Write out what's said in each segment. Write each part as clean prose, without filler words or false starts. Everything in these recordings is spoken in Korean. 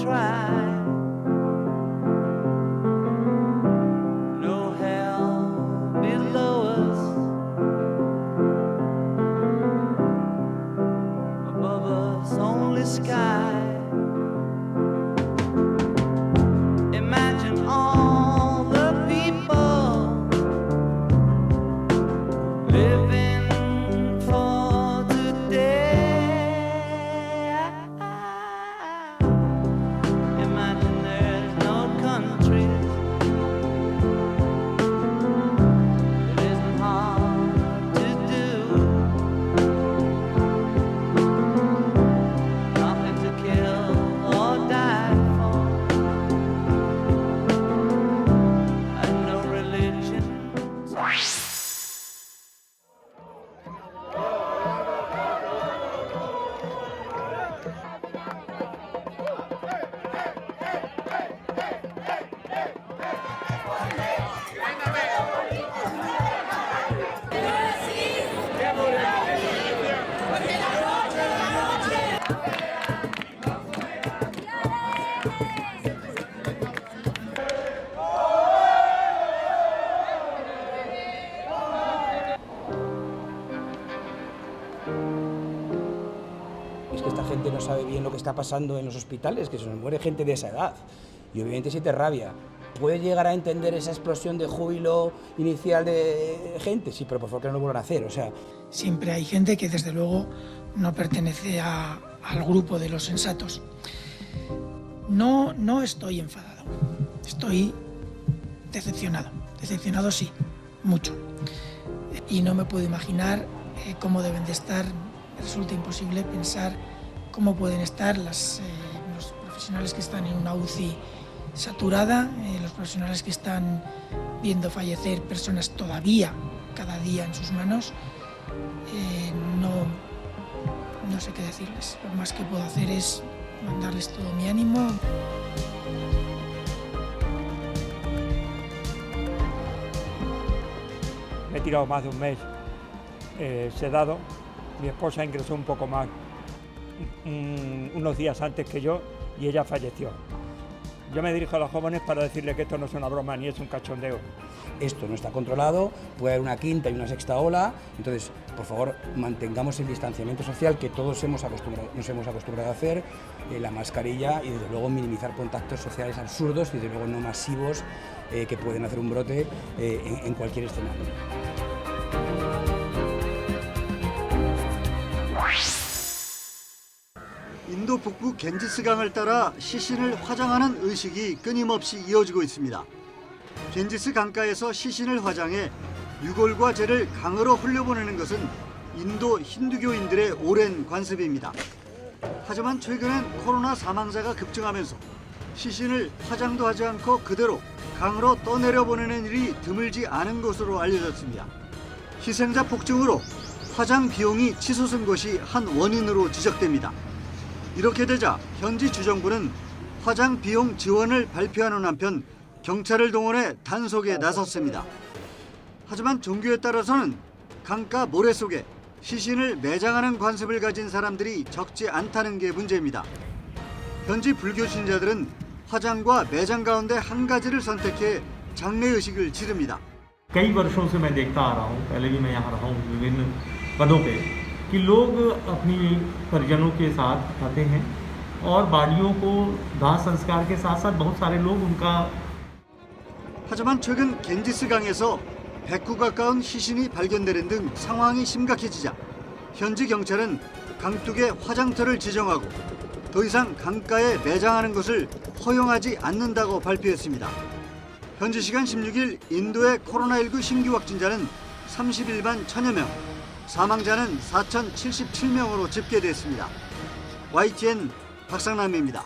try. No hell below us, above us only sky. Imagine all the people living for today. Imagine there's no countries. It isn't hard to do. Nothing to kill or die for, and no religion. Es que esta gente no sabe bien lo que está pasando en los hospitales, que se nos muere gente de esa edad. Y obviamente siente rabia. ¿Puede llegar a entender esa explosión de júbilo inicial de gente? Sí, pero por favor que no lo vuelvan a hacer, o sea... Siempre hay gente que desde luego no pertenece al grupo de los sensatos. No estoy enfadado, estoy decepcionado. Decepcionado sí, mucho. Y no me puedo imaginar cómo deben de estar. Me resulta imposible pensar cómo pueden estar los profesionales que están en una UCI saturada, los profesionales que están viendo fallecer personas todavía cada día en sus manos. No sé qué decirles. Lo más que puedo hacer es mandarles todo mi ánimo. Me he tirado más de un mes sedado. Mi esposa ingresó un poco más, unos días antes que yo, y ella falleció. Yo me dirijo a los jóvenes para decirles que esto no es una broma ni es un cachondeo. Esto no está controlado, puede haber una quinta y una sexta ola, entonces, por favor, mantengamos el distanciamiento social que todos nos hemos acostumbrado a hacer, la mascarilla y, desde luego, minimizar contactos sociales absurdos y, desde luego, no masivos que pueden hacer un brote en cualquier escenario. 인도 북부 겐지스강을 따라 시신을 화장하는 의식이 끊임없이 이어지고 있습니다. 겐지스 강가에서 시신을 화장해 유골과 재를 강으로 흘려보내는 것은 인도 힌두교인들의 오랜 관습입니다. 하지만 최근엔 코로나 사망자가 급증하면서 시신을 화장도 하지 않고 그대로 강으로 떠내려 보내는 일이 드물지 않은 것으로 알려졌습니다. 희생자 폭증으로 화장 비용이 치솟은 것이 한 원인으로 지적됩니다. 이렇게 되자 현지 주정부는 화장 비용 지원을 발표하는 한편 경찰을 동원해 단속에 나섰습니다. 하지만 종교에 따라서는 강가 모래 속에 시신을 매장하는 관습을 가진 사람들이 적지 않다는 게 문제입니다. 현지 불교 신자들은 화장과 매장 가운데 한 가지를 선택해 장례의식을 치릅니다. कई वर्षों से मैं देखता आ रहा हूँ, पहले भी मैं यहाँ रहा हूँ विभिन्न पदों पे, कि लोग अपनी परिजनों के साथ आते हैं और बाडियों को दाह संस्कार के साथ साथ बहुत सारे लोग उनका 하지만 최근 겐지스 강에서 100구 가까운 시신이 발견되는 등 상황이 심각해지자 현지 경찰은 강둑에 화장터를 지정하고 더 이상 강가에 매장하는 것을 허용하지 않는다고 발표했습니다. 현지 시간 16일 인도의 코로나19 신규 확진자는 31만 1000여 명, 사망자는 4077명으로 집계됐습니다. YTN 박상남입니다.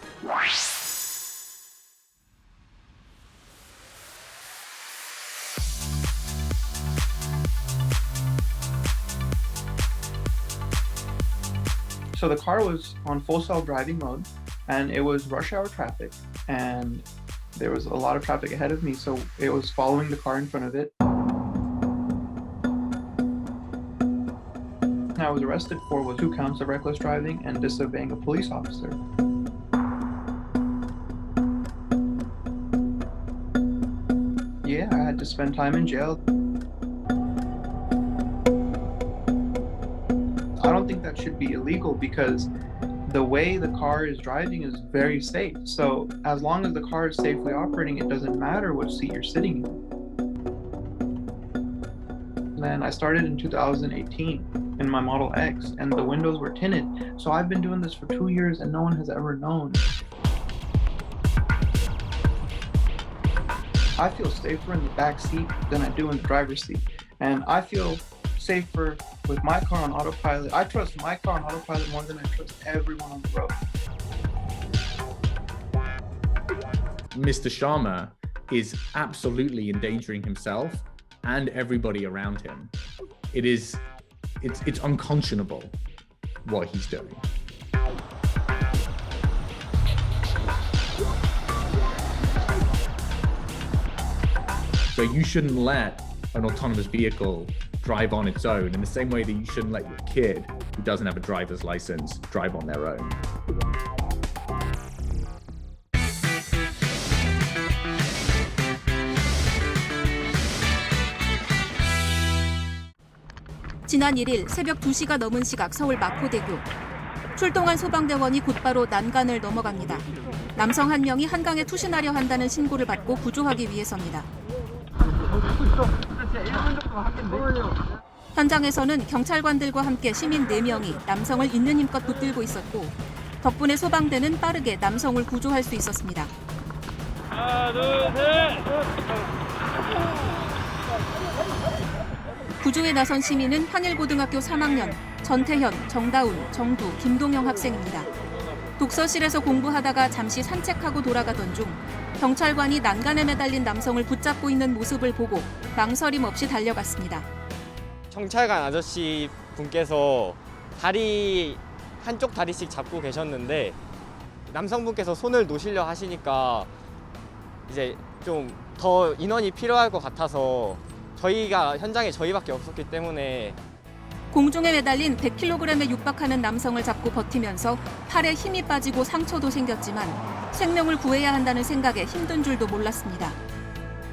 So the car was on full self-driving mode, and it was rush hour traffic, and there was a lot of traffic ahead of me, so it was following the car in front of it. I was arrested for 2 counts of reckless driving and disobeying a police officer. to spend time in jail. I don't think that should be illegal because the way the car is driving is very safe. So as long as the car is safely operating, it doesn't matter what seat you're sitting in. Then I started in 2018 in my Model X, and the windows were tinted. So I've been doing this for 2 years and no one has ever known. I feel safer in the back seat than I do in the driver's seat. And I feel safer with my car on autopilot. I trust my car on autopilot more than I trust everyone on the road. Mr. Sharma is absolutely endangering himself and everybody around him. It's unconscionable what he's doing. So you shouldn't let an autonomous vehicle drive on its own in the same way that you shouldn't let your kid who doesn't have a driver's license drive on their own. 지난 1일 새벽 2시가 넘은 시각 서울 마포대교. 출동한 소방대원이 곧바로 난간을 넘어갑니다. 남성 한 명이 한강에 투신하려 한다는 신고를 받고 구조하기 위해서입니다. 현장에서는 경찰관들과 함께 시민 4명이 남성을 있는 힘껏 붙들고 있었고 덕분에 소방대는 빠르게 남성을 구조할 수 있었습니다. 하나, 둘, 셋! 구조에 나선 시민은 한일고등학교 3학년 전태현, 정다운, 정두, 김동영 학생입니다. 독서실에서 공부하다가 잠시 산책하고 돌아가던 중 경찰관이 난간에 매달린 남성을 붙잡고 있는 모습을 보고 망설임 없이 달려갔습니다. 경찰관 아저씨 분께서 다리 한쪽 다리씩 잡고 계셨는데 남성분께서 손을 놓으시려 하시니까 이제 좀 더 인원이 필요할 것 같아서 저희가 현장에 저희밖에 없었기 때문에 공중에 매달린 100kg에 육박하는 남성을 잡고 버티면서 팔에 힘이 빠지고 상처도 생겼지만 생명을 구해야 한다는 생각에 힘든 줄도 몰랐습니다.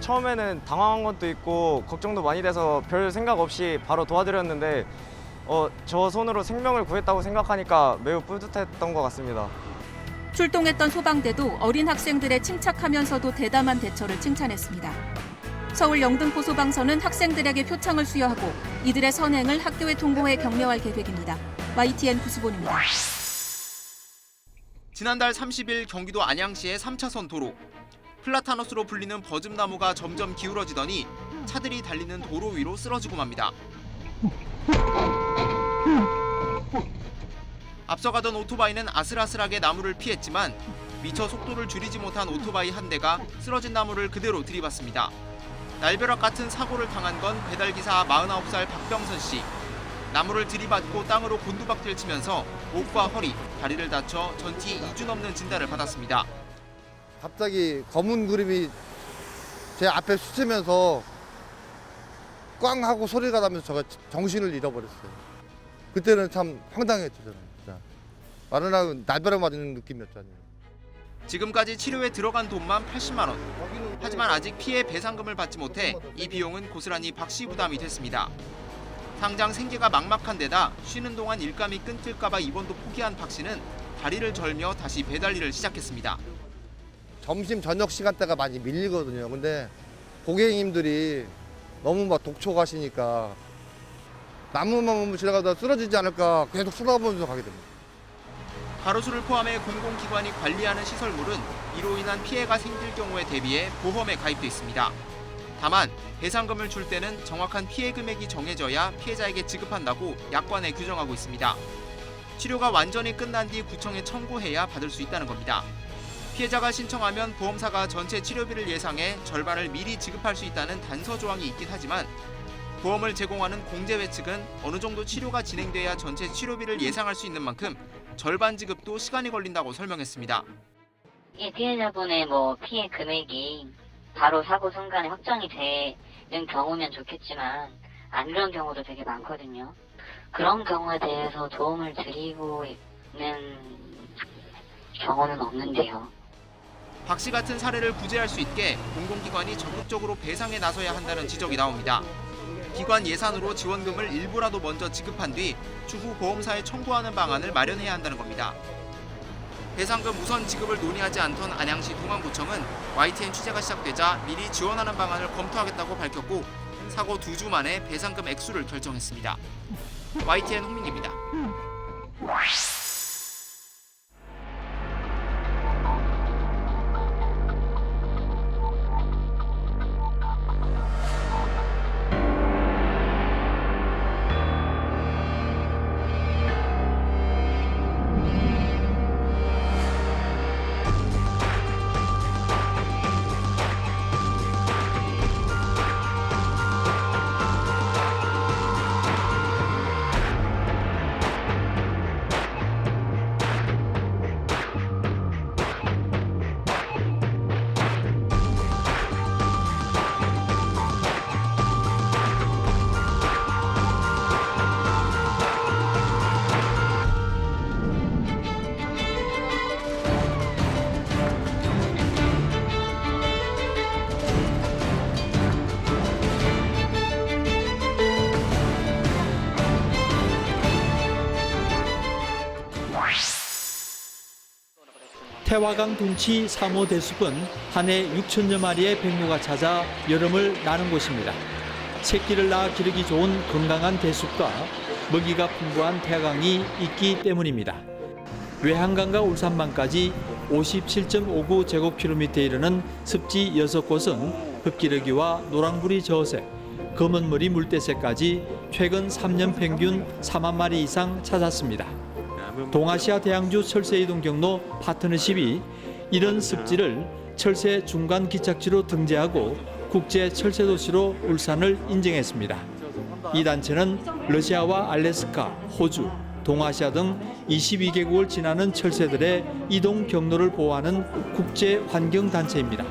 처음에는 당황한 것도 있고 걱정도 많이 돼서 별 생각 없이 바로 도와드렸는데 저 손으로 생명을 구했다고 생각하니까 매우 뿌듯했던 것 같습니다. 출동했던 소방대도 어린 학생들의 침착하면서도 대담한 대처를 칭찬했습니다. 서울 영등포 소방서는 학생들에게 표창을 수여하고 이들의 선행을 학교에 통보해 격려할 계획입니다. YTN 구수본입니다. 지난달 30일 경기도 안양시의 3차선 도로. 플라타너스로 불리는 버즘나무가 점점 기울어지더니 차들이 달리는 도로 위로 쓰러지고 맙니다. 앞서가던 오토바이는 아슬아슬하게 나무를 피했지만 미처 속도를 줄이지 못한 오토바이 한 대가 쓰러진 나무를 그대로 들이받습니다. 날벼락 같은 사고를 당한 건 배달기사 49살 박병선 씨. 나무를 들이받고 땅으로 곤두박질 치면서 목과 허리, 다리를 다쳐 전치 2주 넘는 진단을 받았습니다. 갑자기 검은 그림이 제 앞에 스치면서 꽝 하고 소리가 나면서 제가 정신을 잃어버렸어요. 그때는 참 황당했죠, 저는. 진짜. 마른하고 날벼락 맞는 느낌이었잖아요. 지금까지 치료에 들어간 돈만 80만 원. 하지만 아직 피해 배상금을 받지 못해 이 비용은 고스란히 박 씨 부담이 됐습니다. 당장 생계가 막막한 데다 쉬는 동안 일감이 끊길까 봐 입원도 포기한 박 씨는 다리를 절며 다시 배달 일을 시작했습니다. 점심 저녁 시간대가 많이 밀리거든요. 근데 고객님들이 너무 막 독촉하시니까 나무만 지나가다 쓰러지지 않을까 계속 쳐다보면서 가게 됩니다. 가로수를 포함해 공공기관이 관리하는 시설물은 이로 인한 피해가 생길 경우에 대비해 보험에 가입돼 있습니다. 다만 배상금을 줄 때는 정확한 피해 금액이 정해져야 피해자에게 지급한다고 약관에 규정하고 있습니다. 치료가 완전히 끝난 뒤 구청에 청구해야 받을 수 있다는 겁니다. 피해자가 신청하면 보험사가 전체 치료비를 예상해 절반을 미리 지급할 수 있다는 단서 조항이 있긴 하지만 보험을 제공하는 공제회 측은 어느 정도 치료가 진행돼야 전체 치료비를 예상할 수 있는 만큼 절반 지급도 시간이 걸린다고 설명했습니다. 이 피해자분의 피해 금액이 바로 사고 순간에 확정이 되는 경우면 좋겠지만 안 그런 경우도 되게 많거든요. 그런 경우에 대해서 도움을 드리고 있는 경우는 없는데요. 박 씨 같은 사례를 구제할 수 있게 공공기관이 적극적으로 배상에 나서야 한다는 지적이 나옵니다. 기관 예산으로 지원금을 일부라도 먼저 지급한 뒤 추후 보험사에 청구하는 방안을 마련해야 한다는 겁니다. 배상금 우선 지급을 논의하지 않던 안양시 동안구청은 YTN 취재가 시작되자 미리 지원하는 방안을 검토하겠다고 밝혔고 사고 2주 만에 배상금 액수를 결정했습니다. YTN 홍민기입니다. 태화강 둔치 3호 대숲은 한 해 6천여 마리의 백로가 찾아 여름을 나는 곳입니다. 새끼를 낳아 기르기 좋은 건강한 대숲과 먹이가 풍부한 태화강이 있기 때문입니다. 외항강과 울산만까지 57.59 제곱킬로미터에 이르는 습지 6곳은 흙기러기와 노랑부리 저어새, 검은머리 물대새까지 최근 3년 평균 4만 마리 이상 찾았습니다. 동아시아 대양주 철새 이동 경로 파트너십이 이런 습지를 철새 중간 기착지로 등재하고 국제 철새 도시로 울산을 인정했습니다. 이 단체는 러시아와 알래스카, 호주, 동아시아 등 22개국을 지나는 철새들의 이동 경로를 보호하는 국제 환경 단체입니다.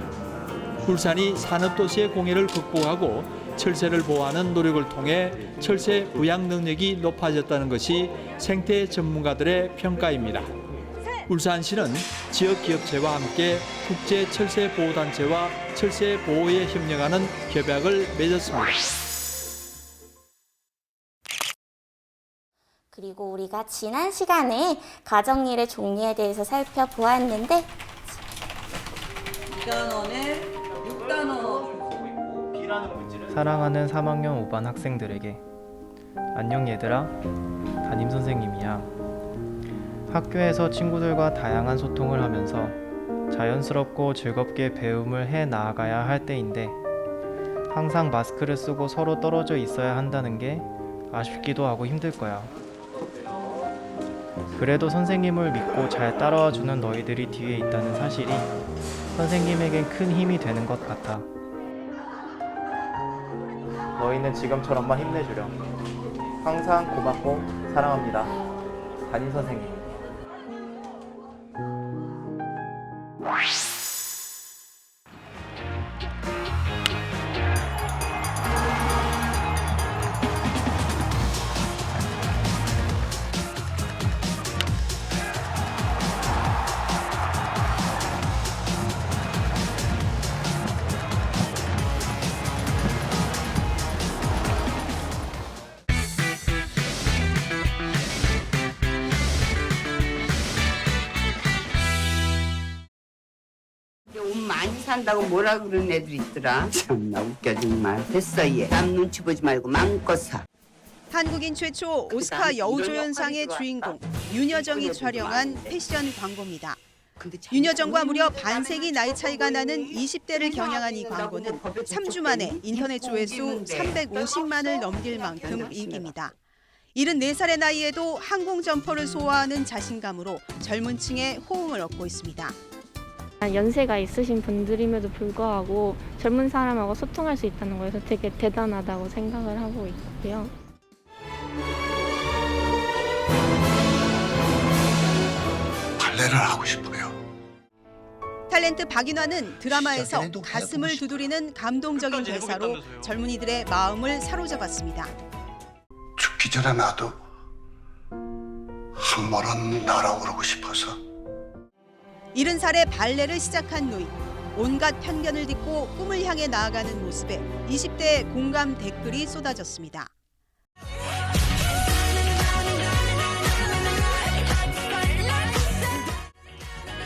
울산이 산업도시의 공해를 극복하고 철새를 보호하는 노력을 통해 철새 부양 능력이 높아졌다는 것이 생태 전문가들의 평가입니다. 울산시는 지역 기업체와 함께 국제 철새 보호단체와 철새 보호에 협력하는 협약을 맺었습니다. 그리고 우리가 지난 시간에 가정일의 종류에 대해서 살펴보았는데 6단원에 6단원 사랑하는 3학년 5반 학생들에게 안녕 얘들아, 담임선생님이야. 학교에서 친구들과 다양한 소통을 하면서 자연스럽고 즐겁게 배움을 해 나아가야 할 때인데 항상 마스크를 쓰고 서로 떨어져 있어야 한다는 게 아쉽기도 하고 힘들 거야. 그래도 선생님을 믿고 잘 따라와주는 너희들이 뒤에 있다는 사실이 선생님에겐 큰 힘이 되는 것 같아. 너희는 지금처럼만 힘내주렴. 항상 고맙고 사랑합니다. 담임 선생님. 옷 많이 산다고 뭐라 그러는 애들 있더라. 참나 웃겨 정말. 됐어 얘. 남 눈치 보지 말고 마음껏 사. 한국인 최초 오스카 여우조연상의 주인공 윤여정이 촬영한 패션 광고입니다. 윤여정과 무려 반세기 나이 차이가 나는 20대를 겨냥한 이 광고는 3주 만에 인터넷 조회수 350만을 넘길 만큼 인기입니다. 74살의 나이에도 항공 점퍼를 소화하는 자신감으로 젊은 층의 호응을 얻고 있습니다. 연세가 있으신 분들임에도 불구하고 젊은 사람하고 소통할 수 있다는 거에서 되게 대단하다고 생각을 하고 있고요. 발레를 하고 싶어요. 탤런트 박인화는 드라마에서 가슴을 두드리는 감동적인 대사로 젊은이들의 마음을 사로잡았습니다. 죽기 전에 나도 한 번은 날아오르고 싶어서. 70살에 발레를 시작한 노인. 온갖 편견을 딛고 꿈을 향해 나아가는 모습에 20대 공감 댓글이 쏟아졌습니다.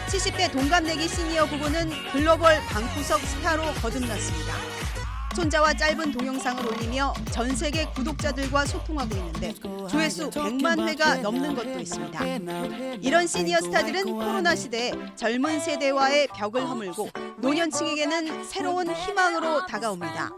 (70대) 동갑내기 시니어 부부는 글로벌 방구석 스타로 거듭났습니다. 손자와 짧은 동영상을 올리며 전 세계 구독자들과 소통하고 있는데 조회수 100만 회가 넘는 것도 있습니다. 이런 시니어 스타들은 코로나 시대에 젊은 세대와의 벽을 허물고 노년층에게는 새로운 희망으로 다가옵니다.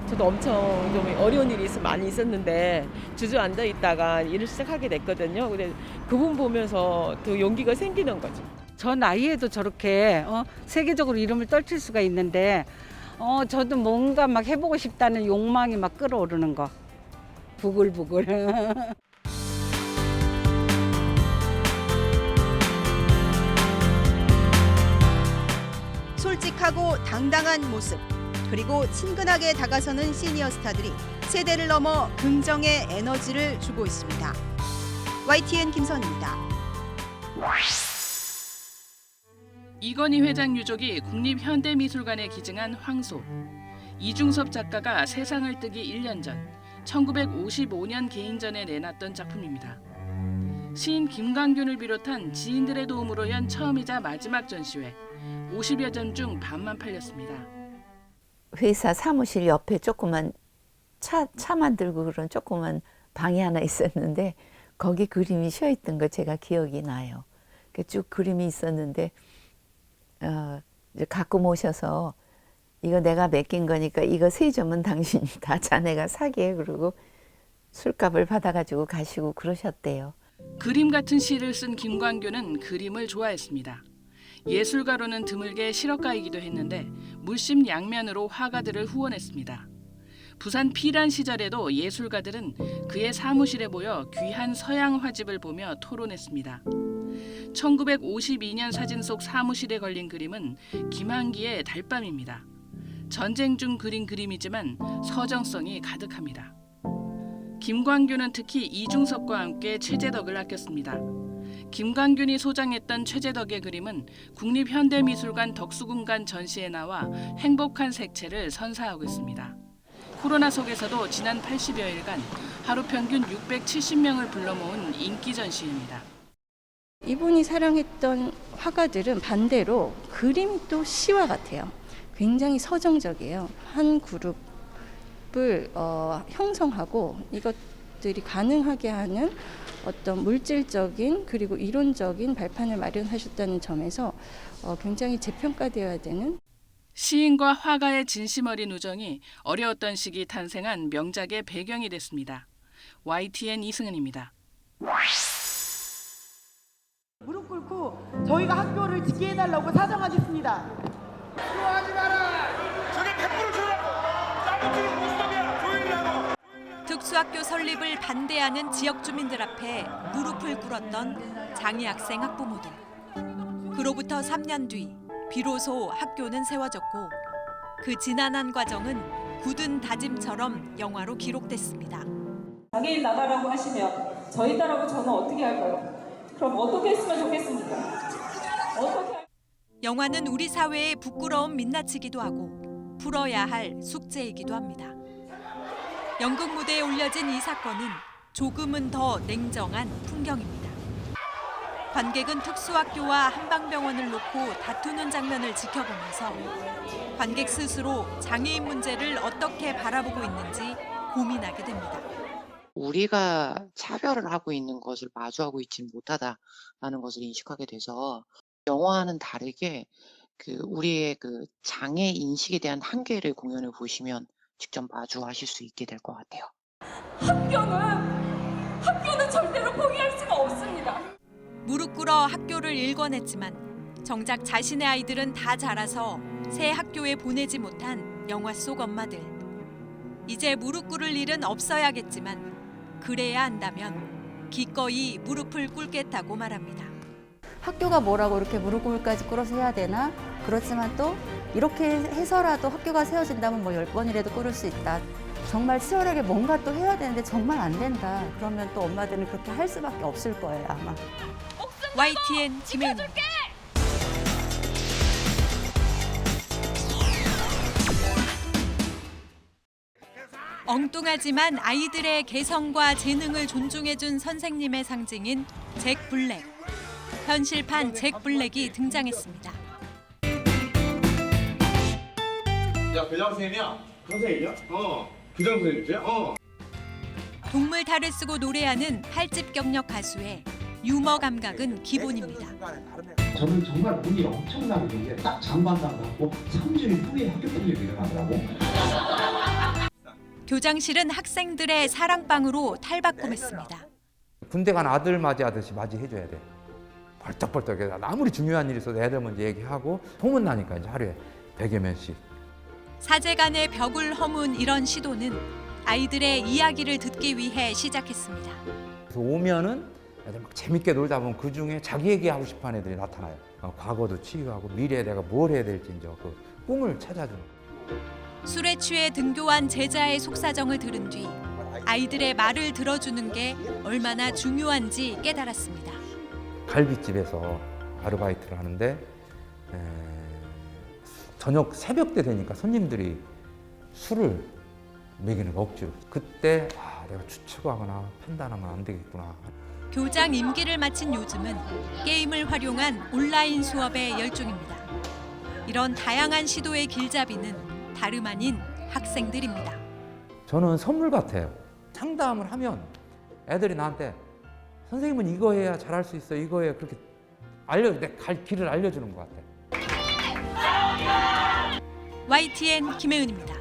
저도 엄청 좀 어려운 일이 많이 있었는데 주저앉아 있다가 일을 시작하게 됐거든요. 근데 그분 보면서 또 용기가 생기는 거죠. 저 나이에도 저렇게 세계적으로 이름을 떨칠 수가 있는데 저도 뭔가 막 해보고 싶다는 욕망이 막 끌어오르는 거. 부글부글. 솔직하고 당당한 모습, 그리고 친근하게 다가서는 시니어 스타들이 세대를 넘어 긍정의 에너지를 주고 있습니다. YTN 김선입니다. 이건희 회장 유족이 국립현대미술관에 기증한 황소. 이중섭 작가가 세상을 뜨기 1년 전 1955년 개인전에 내놨던 작품입니다. 시인 김광균을 비롯한 지인들의 도움으로 연 처음이자 마지막 전시회. 50여 점 중 반만 팔렸습니다. 회사 사무실 옆에 조그만 차 만들고 그런 조그만 방이 하나 있었는데 거기 그림이 쉬어있던 거 제가 기억이 나요. 쭉 그림이 있었는데 이제 가끔 오셔서 이거 내가 맡긴 거니까 이거 3점은 당신이 다 자네가 사게 그러고 술값을 받아가지고 가시고 그러셨대요. 그림 같은 시를 쓴 김광균은 그림을 좋아했습니다. 예술가로는 드물게 실업가이기도 했는데 물심양면으로 화가들을 후원했습니다. 부산 피란 시절에도 예술가들은 그의 사무실에 모여 귀한 서양 화집을 보며 토론했습니다. 1952년 사진 속 사무실에 걸린 그림은 김한기의 달밤입니다. 전쟁 중 그린 그림이지만 서정성이 가득합니다. 김광균은 특히 이중섭과 함께 최재덕을 아꼈습니다. 김광균이 소장했던 최재덕의 그림은 국립현대미술관 덕수궁관 전시에 나와 행복한 색채를 선사하고 있습니다. 코로나 속에서도 지난 80여일간 하루 평균 670명을 불러 모은 인기 전시회입니다. 이분이 사랑했던 화가들은 반대로 그림이 또 시와 같아요. 굉장히 서정적이에요. 한 그룹을 형성하고 이것들이 가능하게 하는 어떤 물질적인 그리고 이론적인 발판을 마련하셨다는 점에서 굉장히 재평가되어야 되는 시인과 화가의 진심 어린 우정이 어려웠던 시기 탄생한 명작의 배경이 됐습니다. YTN 이승은입니다. 무릎 꿇고 저희가 학교를 짓게 해달라고 사정하겠습니다. 하지 마라! 저게 100% 주라고! 짜고치는 모습이야! 조용히라고! 특수학교 설립을 반대하는 지역 주민들 앞에 무릎을 꿇었던 장애 학생 학부모들. 그로부터 3년 뒤 비로소 학교는 세워졌고 그 지난한 과정은 굳은 다짐처럼 영화로 기록됐습니다. 장애인 나가라고 하시면 저희 딸하고 저는 어떻게 할까요? 그럼 어떻게 했으면 좋겠습니까? 영화는 우리 사회의 부끄러움 민낯이기도 하고 풀어야 할 숙제이기도 합니다. 연극 무대에 올려진 이 사건은 조금은 더 냉정한 풍경입니다. 관객은 특수학교와 한방병원을 놓고 다투는 장면을 지켜보면서 관객 스스로 장애인 문제를 어떻게 바라보고 있는지 고민하게 됩니다. 우리가 차별을 하고 있는 것을 마주하고 있지 못하다라는 것을 인식하게 돼서 영화와는 다르게 우리의 장애 인식에 대한 한계를 공연을 보시면 직접 마주하실 수 있게 될 것 같아요. 학교는 절대로 포기할 수가 없습니다. 무릎 꿇어 학교를 일궈냈지만 정작 자신의 아이들은 다 자라서 새 학교에 보내지 못한 영화 속 엄마들. 이제 무릎 꿇을 일은 없어야겠지만 그래야 한다면 기꺼이 무릎을 꿇겠다고 말합니다. 학교가 뭐라고 이렇게 무릎 꿇을까지 꿇어서 해야 되나? 그렇지만 또 이렇게 해서라도 학교가 세워진다면 10번이라도 꿇을 수 있다. 정말 치열하게 뭔가 또 해야 되는데 정말 안 된다. 그러면 또 엄마들은 그렇게 할 수밖에 없을 거예요, 아마. YTN 김혜은입니다. 엉뚱하지만 아이들의 개성과 재능을 존중해준 선생님의 상징인 잭 블랙. 현실판 잭 블랙이 등장했습니다. 야, 교장 선생님이야? 선생님이야? 교장 선생님이야? 동물 탈을 쓰고 노래하는 8집 경력 가수의 유머 감각은 기본입니다. 저는 정말 운이 엄청나게 좋은 게 딱 장관당 받고 3주일 후에 학교 폭력이 일어나더라고. 교장실은 학생들의 사랑방으로 탈바꿈했습니다. 군대 간 아들 맞이하듯이 맞이해줘야 돼. 벌떡벌떡 해서 아무리 중요한 일이 있어도 애들 먼저 얘기하고 소문나니까 이제 하루에 100여 명씩. 사제간의 벽을 허문 이런 시도는 아이들의 이야기를 듣기 위해 시작했습니다. 그래서 오면은 애들 막 재밌게 놀다 보면 그 중에 자기 얘기하고 싶어하는 애들이 나타나요. 과거도 치유하고 미래에 내가 뭘 해야 될지 이제 그 꿈을 찾아주는. 술에 취해 등교한 제자의 속사정을 들은 뒤 아이들의 말을 들어주는 게 얼마나 중요한지 깨달았습니다. 갈비집에서 아르바이트를 하는데 저녁 새벽 때 되니까 손님들이 술을 먹이는 거 억지로. 그때 내가 추측하거나 판단하면 안 되겠구나. 교장 임기를 마친 요즘은 게임을 활용한 온라인 수업에 열중입니다. 이런 다양한 시도의 길잡이는 다름 아닌 학생들입니다. 저는 선물 같아요. 상담을 하면 애들이 나한테 선생님은 이거 해야 잘할 수 있어, 이거 해야 그렇게 내 갈 길을 알려주는 것 같아요. YTN 김혜은입니다.